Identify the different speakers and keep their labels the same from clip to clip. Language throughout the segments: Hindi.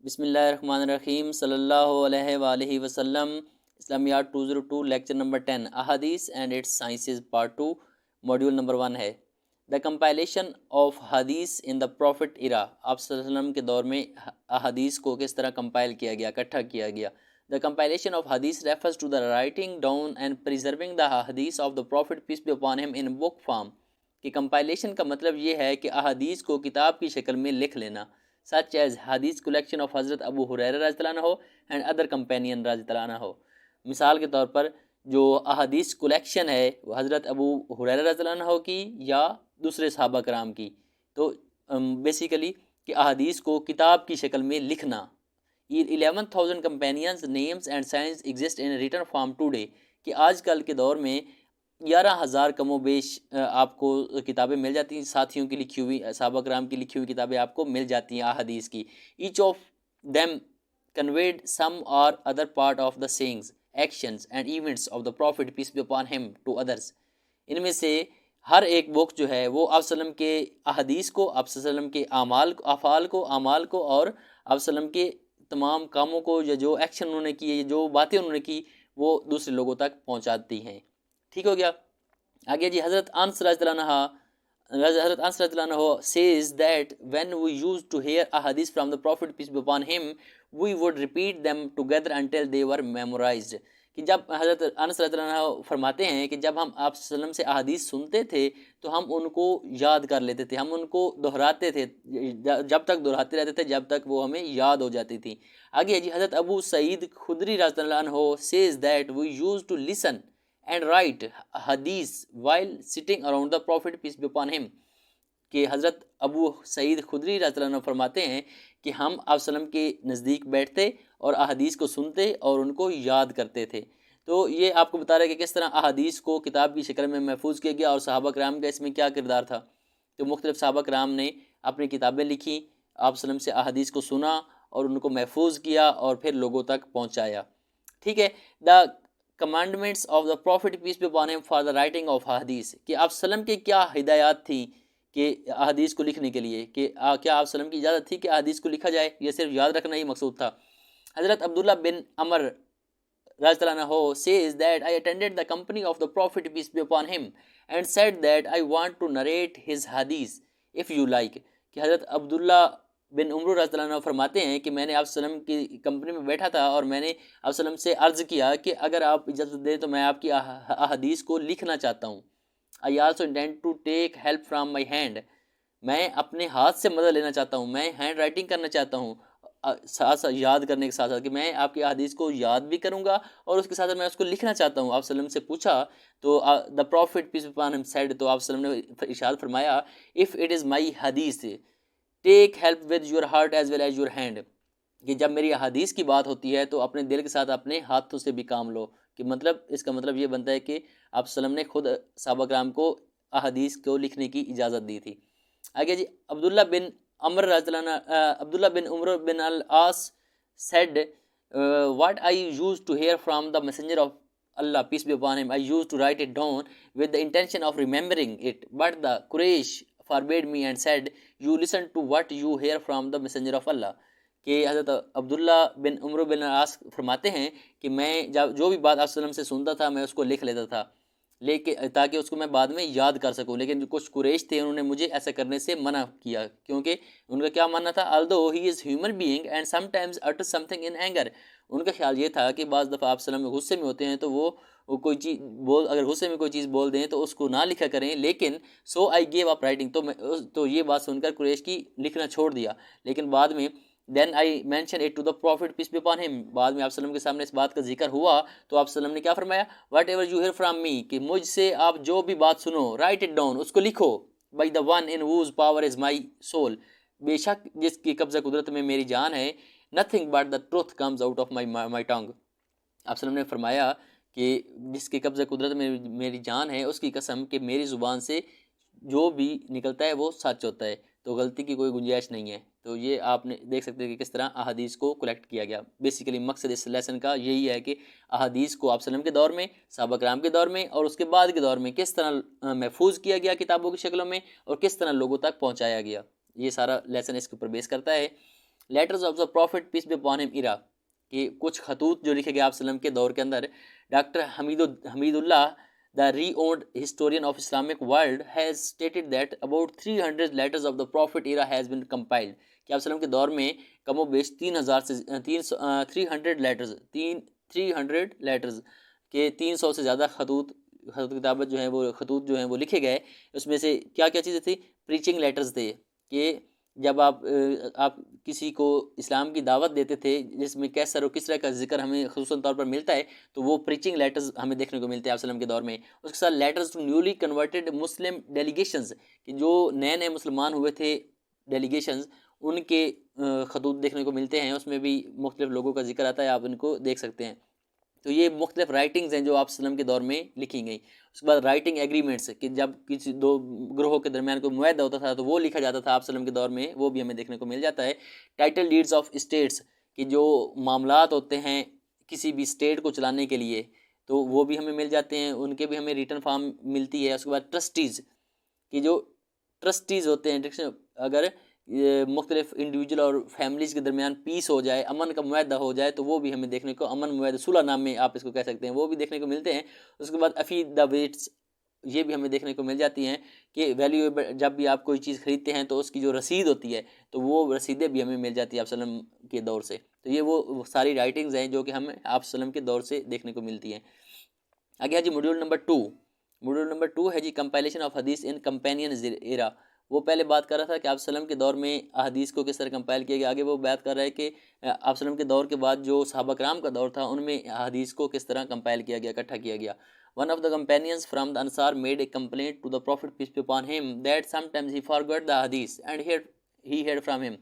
Speaker 1: बिस्मिल्लाहिर्रहमानिर्रहीम सल्लल्लाहु अलैहि वसल्लम। इस्लामियात 202 लेक्चर नंबर 10 अहादीस and it's sciences part 2 module number 1 है। द कंपाइलेशन ऑफ हदीस इन द प्रॉफिट इरा। आप सल्लल्लाहु अलैहि वसल्लम के दौर में अहादीस को किस तरह कंपाइल किया गया, इकट्ठा किया गया। The compilation of hadith refers to the writing down and preserving the hadith of the prophet peace be upon him in book form. कि कंपाइलेशन का मतलब ये है कि अहादीस को किताब की शक्ल में लिख लेना, such as hadith collection of हज़रत अबू हुरैरा रज़ियल्लाहु अन्हु and other companion रज़ियल्लाहु अन्हु। मिसाल के तौर पर जो अहादीस कलेक्शन है वो हज़रत अबू हुरैरा रज़ियल्लाहु अन्हु की या दूसरे सहाबा कराम की। तो बेसिकली कि अहादीस को किताब की शक्ल में लिखना। 11,000 companions names and science exist in written form today. कि आजकल के दौर में 11,000 कमो बेश आपको किताबें मिल जाती हैं, साथियों की लिखी हुई, सहाबा कराम की लिखी हुई किताबें आपको मिल जाती हैं अहादीस की। Each of them conveyed some or other part of the sayings actions and events of the prophet peace be upon him to others. इनमें से हर एक बुक जो है वो आप सल्लम के अहादीस को, आप सल्लम के आमाल अफ़ाल को, आमाल को और आप सल्लम के तमाम कामों को या जो एक्शन उन्होंने किए, जो बातें उन्होंने की, वो दूसरे लोगों तक पहुंचाती हैं। ठीक हो गया। आगे जी, हज़रत अनस रज़ियल्लाहु अन्हु says that when we used to hear a hadith from the Prophet peace be upon him, we would repeat them together until they were memorized। कि जब हज़रत अनस रज़ियल्लाहु अन्हु फरमाते हैं कि जब हम आप सल्लम से अहादीस सुनते थे तो हम उनको याद कर लेते थे, हम उनको दोहराते थे, जब तक दोहराते रहते थे जब तक वो हमें याद हो जाती थी। आगे जी, हज़रत अबू सईद खुदरी रज़ियल्लाहु अन्हु says that we used to listen and write hadith while sitting around the Prophet peace be upon him। कि हज़रत अबू सईद खुदरी रज़ियल्लाहु अन्हु फरमाते हैं कि हम आप सल्लम के नज़दीक बैठते और अहादीस को सुनते और उनको याद करते थे। तो ये आपको बता रहा है कि किस तरह अहादीस को किताब की शक्ल में महफूज किया गया और सहाबा कराम का इसमें क्या किरदार था। तो मुख्तलिफ सहाबा कराम ने अपनी किताबें लिखी, आप सल्लम से अहादीस को सुना और उनको महफूज किया और फिर लोगों तक पहुँचाया। ठीक है। The commandments of the prophet peace be upon him for the writing of हदीस। कि आप सल्लम की क्या हिदायत थी कि अहादीस को लिखने के लिए, कि क्या आप सल्लम की इजाज़त थी कि अहादीस को लिखा जाए, या सिर्फ याद रखना ही मकसूद था। हज़रत अब्दुल्ला बिन अमर रज़ियल्लाहु अन्हु says that I attended the company of the Prophet peace be upon him and said that I want to narrate his hadith if you like। कि हज़रत अब्दुल्ला बिन उमर रज़ियल्लाहु अन्हु फरमाते हैं कि मैंने आप सल्लम की कंपनी में बैठा था और मैंने आप सल्लम से अर्ज़ किया कि अगर आप इजाज़त दें तो मैं आपकी अहादीस को लिखना चाहता हूँ। I also intend to take help from my hand। मैं अपने हाथ से मदद लेना चाहता हूँ, मैं हैंड राइटिंग करना चाहता हूँ, साथ साथ याद करने के साथ साथ कि मैं आपकी हदीस को याद भी करूँगा और उसके साथ साथ मैं उसको लिखना चाहता हूँ। आप सल्लम से पूछा तो the prophet piece upon him said, तो आप सल्लम ने इरशाद फरमाया, इफ़ इट इज़ माई हदीस take help with your heart as well as your hand. कि जब मेरी हदीस की बात होती है तो अपने दिल के साथ अपने हाथों से भी काम लो। कि मतलब इसका मतलब ये बनता है कि आप सल्लम ने खुद सहाबा कराम को अहादीस को लिखने की इजाज़त दी थी। आगे जी, अब्दुल्ला बिन Abdullah bin Umar bin Al us said what I used to hear from the messenger of Allah peace be upon him, I used to write it down with the intention of remembering it, but the Quraysh forbade me and said you listen to what you hear from the messenger of Allah। कि हज़रत अब्दुल्ला बिन उमर बिन आस फरमाते हैं कि मैं जब जो भी बात आप सल्लम से सुनता था मैं उसको लिख लेता था, लेके ताकि उसको मैं बाद में याद कर सकूं। लेकिन जो कुछ कुरैश थे उन्होंने मुझे ऐसा करने से मना किया, क्योंकि उनका क्या मानना था, although he is human being and sometimes utter something in anger. उनका ख्याल ये था कि बाज़ दफ़ा आप सल्लम गुस्से में होते हैं तो वो कोई चीज़ बोल, अगर गुस्से में कोई चीज़ बोल दें तो उसको ना लिखा करें। लेकिन सो आई गेव अप राइटिंग, तो ये बात सुनकर कुरैश की लिखना छोड़ दिया। लेकिन बाद में then I mention it to the prophet peace be upon him, बाद में आप सल्लम के सामने इस बात का जिक्र हुआ तो आप सल्लम ने क्या फरमाया, whatever you hear from me, कि मुझसे आप जो भी बात सुनो, राइट इट डाउन, उसको लिखो, by the one in whose power is my soul, बेशक जिसकी कब्ज़ा कुदरत में मेरी जान है, nothing but the truth comes out of my tongue. आप सल्लम ने फरमाया कि जिसकी कब्ज़ा कुदरत में मेरी जान है उसकी कसम कि मेरी ज़ुबान से जो भी निकलता है वो सच होता है, तो गलती की कोई गुंजाइश नहीं है। तो ये आपने देख सकते हैं कि किस तरह अहादीस को कलेक्ट किया गया। बेसिकली मकसद इस लेसन का यही है कि अहादीस को आप सल्लम के दौर में, सहाबा कराम के दौर में और उसके बाद के दौर में किस तरह महफूज किया गया किताबों की शक्लों में और किस तरह लोगों तक पहुँचाया गया। ये सारा लेसन इसके ऊपर बेस करता है। Letters of the prophet peace be upon him era, कि कुछ खतूत जो लिखे गए आप सल्लम के दौर के अंदर। Doctor Hamidullah the renowned historian of Islamic world has stated that about 300 letters of the prophet era has been compiled, कि आप सल्लम के दौर में कमो बेश 3,000 से 300 लेटर्स 300 लेटर्स के 300 से ज़्यादा खतूत किताबत जो हैं वो खतूत जो हैं वो लिखे गए। उसमें से क्या क्या चीज़ें थी? प्रीचिंग लेटर्स थे, कि जब आप किसी को इस्लाम की दावत देते थे जिसमें कैसर और किसरा का जिक्र हमें ख़ुसूसन तौर पर मिलता है, तो वो प्रीचिंग लेटर्स हमें देखने को मिलते हैं आप सल्लम के दौर में। उसके साथ letters to newly converted Muslim delegations, कि जो नए नए मुसलमान हुए थे डेलीगेशंस, उनके खतूत देखने को मिलते हैं। उसमें भी मुख्तलिफ लोगों का जिक्र आता है, आप इनको देख सकते हैं। तो ये मुख्तलिफ राइटिंग्स हैं जो आप सल्लम के दौर में लिखी गई। उसके बाद राइटिंग एग्रीमेंट्स, कि जब किसी दो ग्रोहों के दरमियान कोई मुआहदा होता था तो वो लिखा जाता था आप सल्लम के दौर में, वो भी हमें देखने को मिल जाता है। टाइटल डीड्स ऑफ स्टेट्स, कि जो मामलात होते हैं किसी भी स्टेट को चलाने के लिए, तो वो भी हमें मिल जाते हैं, उनके भी हमें रिटर्न फॉर्म मिलती है। उसके बाद ट्रस्टीज़, कि जो ट्रस्टीज़ होते हैं, अगर ये मुख्तलिफ इंडिविजुअल और फैमिलीज़ के दरमियान पीस हो जाए, अमन का मुआहदा हो जाए, तो वो भी हमें देखने को, अमन मुआहदा सुलह नाम में आप इसको कह सकते हैं, वो भी देखने को मिलते हैं। उसके बाद अफीडेविट्स, ये भी हमें देखने को मिल जाती हैं, कि वैल्यूएबल, जब भी आप कोई चीज़ खरीदते हैं तो उसकी जो रसीद होती है, तो वो रसीदें भी हमें मिल जाती है आप सल्लम के दौर से। तो ये वो सारी राइटिंग्स हैं जो कि हमें आप सल्लम के दौर से देखने को मिलती हैं। आगे है जी मॉड्यूल नंबर 2। मॉड्यूल नंबर 2 है जी कंपाइलेशन ऑफ हदीस इन कंपेनियन एरा। वो पहले बात कर रहा था कि आप सल्लम के दौर में अहदीस को किस तरह कंपाइल किया गया। आगे वो बात कर रहा है कि आप सल्लम के दौर के बाद जो सहाबा कराम का दौर था उनमें अहदीस को किस तरह कंपाइल किया गया, इकट्ठा किया गया। One of the companions from the Ansar made a complaint to the prophet peace be upon him that sometimes he forgot the hadith and he heard from him.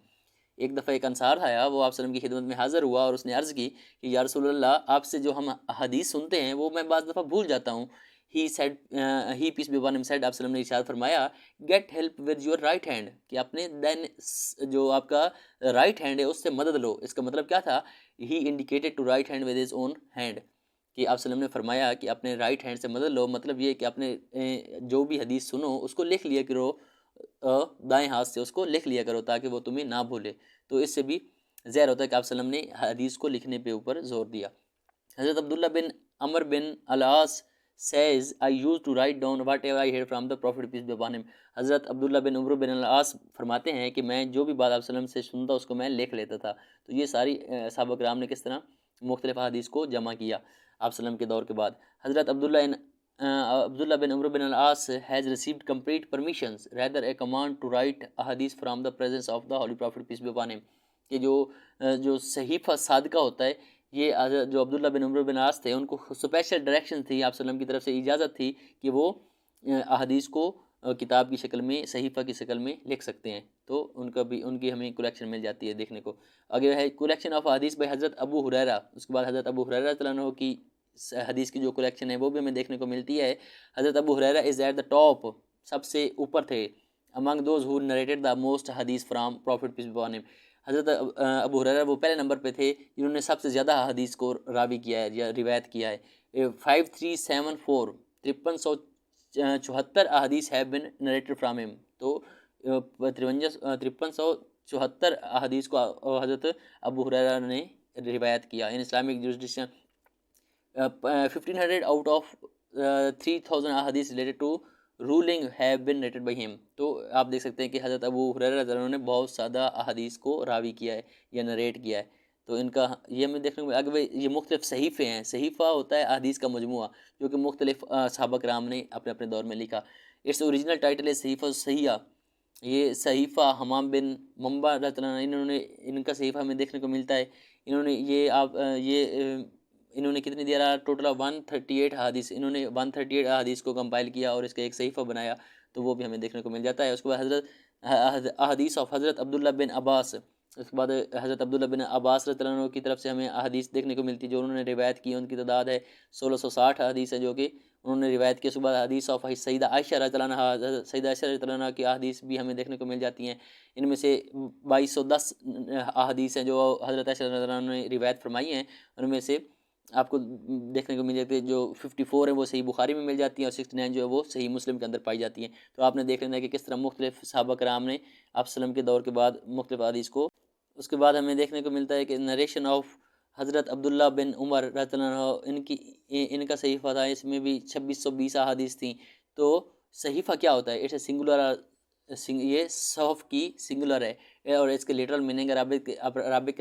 Speaker 1: एक दफ़ा एक अंसार आया, वो आप सल्लम की खिदमत में हाज़िर हुआ और उसने अर्ज़ की कि या रसूलल्लाह, आपसे जो हम हदीस सुनते हैं वो मैं बाज़ दफ़ा भूल जाता हूँ। He said he peace be upon him said, आप सल्लम ने इरशाद फरमाया, get help with your right hand, कि अपने देन जो आपका राइट हैंड है उससे मदद लो। इसका मतलब क्या था? He indicated to write hand with his own hand, कि आप सल्लम ने फरमाया कि अपने राइट हैंड से मदद लो। मतलब ये कि अपने जो भी हदीस सुनो उसको लिख लिया करो, दाएं हाथ से उसको लिख लिया करो, ताकि वो तुम्हें ना भूले। तो इससे भी ज़ाहिर होता है कि आप सल्लम ने हदीस को लिखने पे ऊपर जोर दिया। हज़रत Abdullah bin Amar bin अल-आस says I used to write down whatever I heard from the Prophet peace be upon him। हज़रत अब्दुल्ला बिन उमर बिन अल-आस फरमाते हैं कि मैं जो भी बात आप सल्लम से सुनता उसको मैं लिख लेता था। तो ये सारी सहाबा कराम ने किस तरह मुख्तलिफ हदीस को जमा किया आप सल्लम के दौर के बाद। हज़रत Abdullah bin Umar bin al-As has received complete permissions rather a command to write a hadith from the presence of the holy prophet peace be upon him, कि जो सहीफ़ा सादका होता है, ये जो अब्दुल्ला बिन उमर बिन आस थे उनको स्पेशल डायरेक्शन थी आप सल्लम की तरफ से, इजाज़त थी कि वो अहादीस को किताब की शक्ल में, सहीफ़ा की शक्ल में लिख सकते हैं। तो उनकी हमें कलेक्शन मिल जाती है देखने को। आगे है कलेक्शन ऑफ हदीस बाय हज़रत अबू हुरैरा। उसके बाद हज़रत अबू हुरैरा रज़ियल्लाहु अन्हु की हदीस की जो कलेक्शन है वो भी हमें देखने को मिलती है। हज़रत Abu Hurairah is at the top, सबसे ऊपर थे, among those who narrated the most hadith from prophet peace be upon him. हज़रत अबू हुरैरा वो पहले नंबर पे थे जिन्होंने सबसे ज़्यादा हदीस को रावी किया है या रिवायत किया है। 5374 5374 ahadith have been narrated from him. तो 5374 अहदीस को हज़रत अबू हुरैरा ने रिवायत किया। In Islamic jurisdiction 1500 out of 3000 ahadith related to ruling have been narrated by him. तो आप देख सकते हैं कि हज़रत अबू हुरैरा रज़ियल्लाहु अन्हु ने बहुत ज़्यादा अहदीस को रावी किया है या नरेट किया है। तो इनका ये हमें देखने को आगे भाई ये मुख्तलिफ सहीफ़े हैं। सहीफ़ा होता है अहदीस का मजमुआ जो कि मुख्तलिफ सहाबा कराम ने अपने अपने दौर में लिखा। इट्स ओरिजिनल टाइटल है सहीफ़ा सहिया। ये सहीफ़ा हमाम बिन मंबा रज़ियल्लाहु अन्हु, इन्होंने इनका सहीफ़ा हमें देखने को मिलता है। इन्होंने इन्होंने कितनी दिया रहा, टोटल ऑफ 138 हदीस, इन्होंने 138 हदीस को कंपाइल किया और इसका एक सहीफ़ा बनाया। तो वो भी हमें देखने को मिल जाता है। उसके बाद हज़रत हदीस ऑफ हज़रत अब्दुल्ला बिन अब्बास। उसके बाद हज़रत अब्दुल्ला बिन अब्बास रज़ियल्लाहु अन्हु की तरफ से हमें हदीस देखने को मिलती है जो उन्होंने रिवायत की। उनकी तादाद है 1660 हदीस है जो कि उन्होंने रिवायत की। उसके बाद हदीस ऑफ सईदा आयशा रज़ियल्लाहु अन्हा, सईदा आयशा रज़ियल्लाहु अन्हा की हदीस भी हमें देखने को मिल जाती हैं। इनमें से 2210 हदीस हैं जो हज़रत आयशा रज़ियल्लाहु अन्हा ने रिवायत फरमाई हैं। उनमें से आपको देखने को मिल जाती है जो 54 है वो सही बुखारी में मिल जाती है और 69 जो है वो सही मुस्लिम के अंदर पाई जाती हैं। तो आपने देख लेना है कि किस तरह मुख्तलिफ सहाबा कराम ने आप सल्लम के दौर के बाद मुख्तलिफ हदीस को उसके बाद हमें देखने को मिलता है कि नरेशन ऑफ हज़रत अब्दुल्ला बिन उमर रज़ियल्लाहु अन्हु इनका सहीफ़ा था, इसमें भी 2620 अहादीस थी। तो सहीफ़ा क्या होता है? इट्स ए सिंगुलर ये सहफ की सिंगुलर है और इसके लिटरल मीनिंग अरबिक के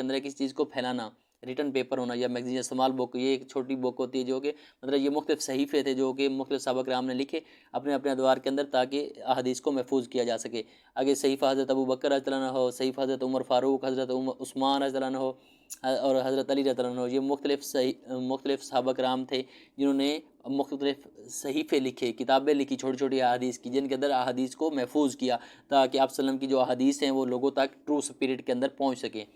Speaker 1: अंदर है किसी चीज़ को फैलाना, रिटन पेपर होना या मैगजीन स्मॉल बुक, ये एक छोटी बुक होती है जो कि मतलब ये मुख्तलिफ सहीफ़े थे जो कि मुख्तलिफ सहाबा किराम ने लिखे अपने अपने अदवार के अंदर ताकि अहादीस को महफूज किया जा सके। आगे सहीफ़ा हज़रत अबू बकर रज़ियल्लाहु अन्हु, सहीफ़ा हज़रत उमर फ़ारूक, हज़रत उस्मान रज़ियल्लाहु अन्हु और हज़रत अली रज़ियल्लाहु अन्हु, ये मुख्तलिफ सहाबा किराम थे जिन्होंने मुख्तलिफ सहीफ़े लिखे, किताबें लिखी छोटी छोटी अहादीस की, जिनके अंदर अहादीस को महफूज किया ताकि आप सल्लम की जो अहादीस हैं वो लोगों तक ट्रू स्पिरिट के अंदर पहुँच सकें।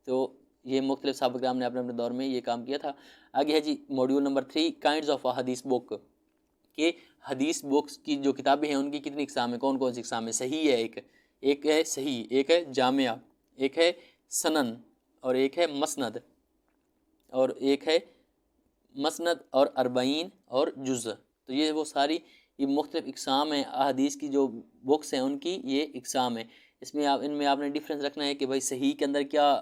Speaker 1: तो ये मुख्तलिफ सहाबा किराम ने अपने अपने दौर में ये काम किया था। आगे है जी मॉड्यूल नंबर 3, काइंड्स ऑफ हदीस बुक, कि हदीस बुक्स की जो किताबें हैं उनकी कितनी इकसाम है, कौन कौन सी इकसाम है। सही है एक है सही, एक है जामिया, एक है सनन और एक है मसनद, और एक है मसनद और अरबईन और जुज़। तो ये वो सारी ये मुख्तलिफ इकसाम हैं अहादीस की, जो बुक्स हैं उनकी ये इकसाम है। इसमें इनमें आपने डिफरेंस रखना है कि भाई सही के अंदर क्या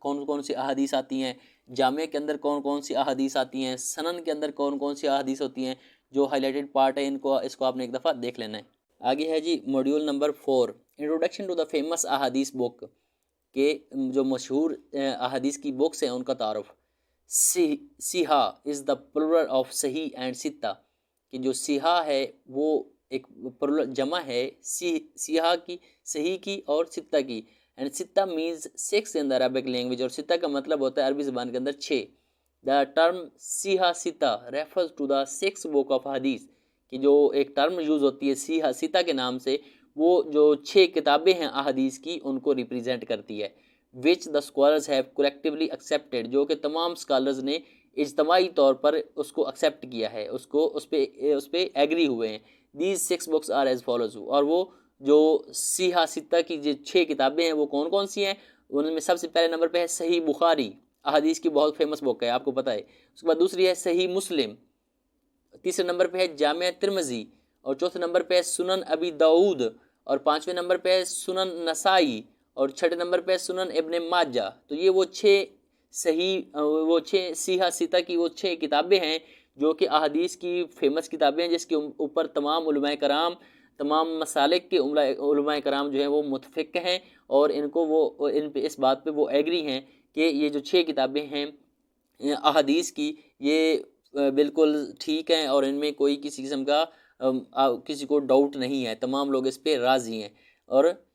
Speaker 1: कौन कौन सी अहादीस आती हैं, जामे के अंदर कौन कौन सी अहादीस आती हैं, सनन के अंदर कौन कौन सी अहादीस होती हैं। जो हाईलाइटेड पार्ट है इसको आपने एक दफ़ा देख लेना है। आगे है जी module number 4, introduction to the famous ahadith book, के जो मशहूर अहादीस की बुक्स हैं उनका तारुफ। Sihah is the plural of sahih and Sitta, कि जो सिहा है वो एक प्लुरल जमा है सिहा की, सही की और सित्ता की। And Sitta means 6 in the Arabic language, और सित्ता का मतलब होता है अरबी ज़बान के अंदर 6। The term Sihah Sitta refers to the 6 book of हदीस, कि जो एक टर्म यूज़ होती है सिहा सित्ता के नाम से, वो जो 6 किताबें हैं अहादीस की उनको रिप्रेजेंट करती है। Which the scholars have collectively accepted, जो कि तमाम स्कॉलर्स ने इज्तमाही तौर पर उसको एक्सेप्ट किया है, उसको उस पर एग्री हुए हैं। These 6 books are as follows, और वो जो सिहा सित्ता की जो 6 किताबें हैं वो कौन कौन सी हैं। उनमें सबसे पहले नंबर पे है सही बुखारी, अहादीस की बहुत फेमस बुक है, आपको पता है। उसके बाद दूसरी है सही मुस्लिम, तीसरे नंबर पे है जामिया तिरमिज़ी, और चौथे नंबर पे है सुनन अबी दाऊद, और पाँचवें नंबर पे है सुनन नसाई, और छठे नंबर पे है सुनन इब्न माजा। तो ये वो 6 सीहा सीता की वो 6 किताबें हैं जो कि अहादीस की फेमस किताबें हैं, जिसके ऊपर तमाम उलमाए कराम, तमाम मसालिक के उलमाए कराम जो हैं वो मुतफिक हैं, और इनको वो इन पे इस बात पे वो एग्री हैं कि ये जो 6 किताबें हैं अहादीस की, ये बिल्कुल ठीक हैं और इनमें कोई किसी किस्म का किसी को डाउट नहीं है, तमाम लोग इस पे राज़ी हैं। और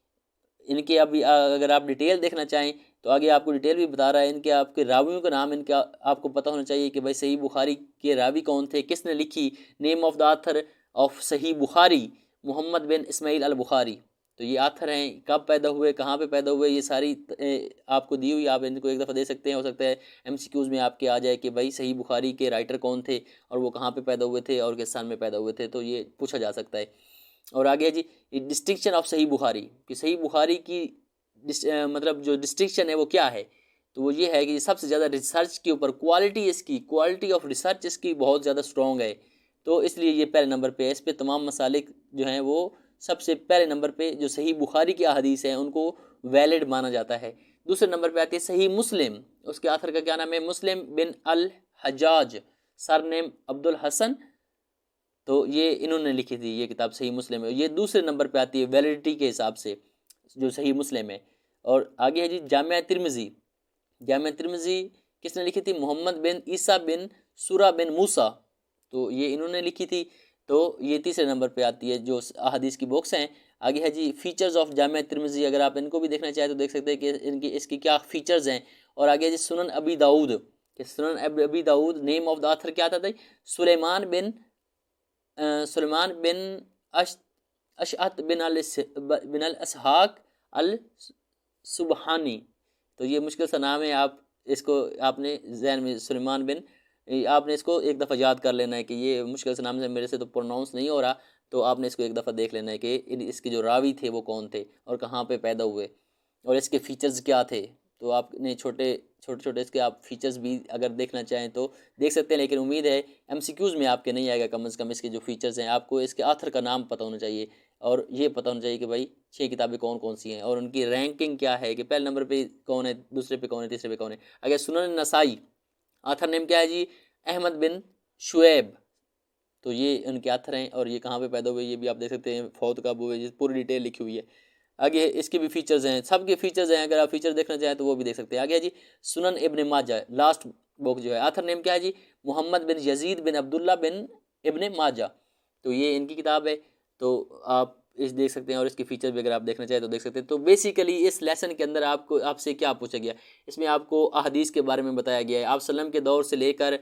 Speaker 1: इनके अभी अगर आप डिटेल देखना चाहें तो आगे आपको डिटेल भी बता रहा है। इनके आपके रावियों का नाम इनका आपको पता होना चाहिए कि भाई सही बुखारी के रावी कौन थे, किसने लिखी। Name of the author of Sahih Bukhari Mohammad बिन इस्माइल अल बुखारी। तो ये आथर हैं, कब पैदा हुए, कहाँ पे पैदा हुए, ये सारी आपको दी हुई, आप इनको एक दफ़ा दे सकते हैं। हो सकता है MCQs में आपके आ जाए कि भाई सही बुखारी के राइटर कौन थे और वो कहाँ पे पैदा हुए थे और किस साल में पैदा हुए थे, तो ये पूछा जा सकता है। और आगे जी डिस्टिंक्शन ऑफ सही बुखारी, कि सही बुखारी की मतलब जो डिस्टिंक्शन है वो क्या है, तो वो ये है कि सबसे ज़्यादा रिसर्च के ऊपर क्वालिटी ऑफ रिसर्च इसकी बहुत ज़्यादा स्ट्रॉन्ग है, तो इसलिए ये पहले नंबर पे है। इस पे तमाम मसालिक जो हैं वो सबसे पहले नंबर पे जो सही बुखारी की अहादीस है उनको वैलिड माना जाता है। दूसरे नंबर पे आती है सही मुस्लिम, उसके आखिर का क्या नाम है, मुस्लिम बिन अल हजाज, सरनेम अब्दुल हसन। तो ये इन्होंने लिखी थी ये किताब सही मुस्लिम है, ये दूसरे नंबर पे आती है वैलिडिटी के हिसाब से जो सही मुस्लिम है। और आगे है जी जामिया तिरमिज़ी किसने लिखी थी, मोहम्मद बिन ईसा बिन सूरा बिन मूसा, तो ये इन्होंने लिखी थी। तो ये तीसरे नंबर पे आती है जो अहादीस की बुक्स हैं। आगे है जी फीचर्स ऑफ जामिया तिरमिज़ी, अगर आप इनको भी देखना चाहें तो देख सकते हैं कि इसकी क्या फीचर्स हैं। और आगे है जी सुनन अबी दाऊद, कि Sunan Abi Dawud name of the author क्या था, सुलेमान बिन अशअत बिन अल असहाक अल सुबहानी। तो ये मुश्किल सा नाम है, आप इसको आपने जहन में सुलेमान बिन, आपने इसको एक दफ़ा याद कर लेना है कि ये मुश्किल सा नाम है, मेरे से तो प्रोनाउंस नहीं हो रहा, तो आपने इसको एक दफ़ा देख लेना है कि इसके जो रावी थे वो कौन थे और कहाँ पे पैदा हुए और इसके फ़ीचर्स क्या थे। तो आपने छोटे छोटे इसके आप फीचर्स भी अगर देखना चाहें तो देख सकते हैं, लेकिन उम्मीद है MCQs में आपके नहीं आएगा। कम से कम इसके जो फीचर्स हैं, आपको इसके आथर का नाम पता होना चाहिए और ये पता होना चाहिए कि भाई 6 किताबें कौन कौन सी हैं और उनकी रैंकिंग क्या है कि पहले नंबर पे कौन है, दूसरे पे कौन है, तीसरे पे कौन है। अगर सुनन नसाई, आथर नेम क्या है जी, अहमद बिन शुएब, तो ये उनके आथर हैं और ये कहाँ पे पैदा हुए ये भी आप देख सकते हैं, फौत कब हुए, पूरी डिटेल लिखी हुई है। आगे इसके भी फीचर्स हैं, सबके फीचर्स हैं, अगर आप फीचर देखना चाहें तो वो भी देख सकते हैं। आगे जी सुनन इब्न माजा, लास्ट बुक जो है, आथर नेम क्या है जी, मोहम्मद बिन यजीद बिन अब्दुल्ला बिन इब्न माजा, तो ये इनकी किताब है। तो आप इस देख सकते हैं और इसके फीचर भी अगर आप देखना चाहें तो देख सकते हैं। तो बेसिकली इस लेसन के अंदर आपको आपसे क्या पूछा गया, इसमें आपको अहदीस के बारे में बताया गया है, आप सल्लम के दौर से लेकर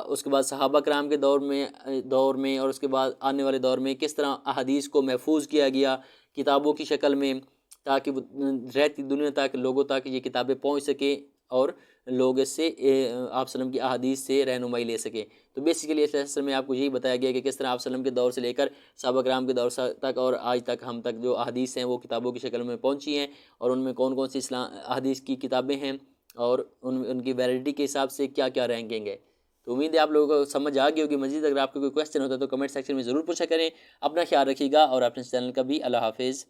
Speaker 1: उसके बाद सहाबा कराम के दौर में और उसके बाद आने वाले दौर में किस तरह अहदीस को महफूज किया गया किताबों की शक्ल में, ताकि रहती दुनिया तक लोगों तक ये किताबें पहुंच सके और लोग इससे आप सल्लम की अहादीस से रहनुमाई ले सके। तो बेसिकली इस लेसन में आपको यही बताया गया कि किस तरह आप सल्लम के दौर से लेकर सहाबा कराम के दौर तक और आज तक हम तक जो अहादीस हैं वो किताबों की शक्ल में पहुंची हैं और उनमें कौन कौन सी इस्लाम अहादीस की किताबें हैं और उनकी वैलिडिटी के हिसाब से क्या क्या रैंकिंग है। तो उम्मीद है आप लोगों को समझ आ गई होगी। मजीद अगर आपको कोई क्वेश्चन होता है तो कमेंट सेक्शन में ज़रूर पूछा करें। अपना ख्याल रखिएगा और अपने चैनल का भी। अल्लाह हाफिज़।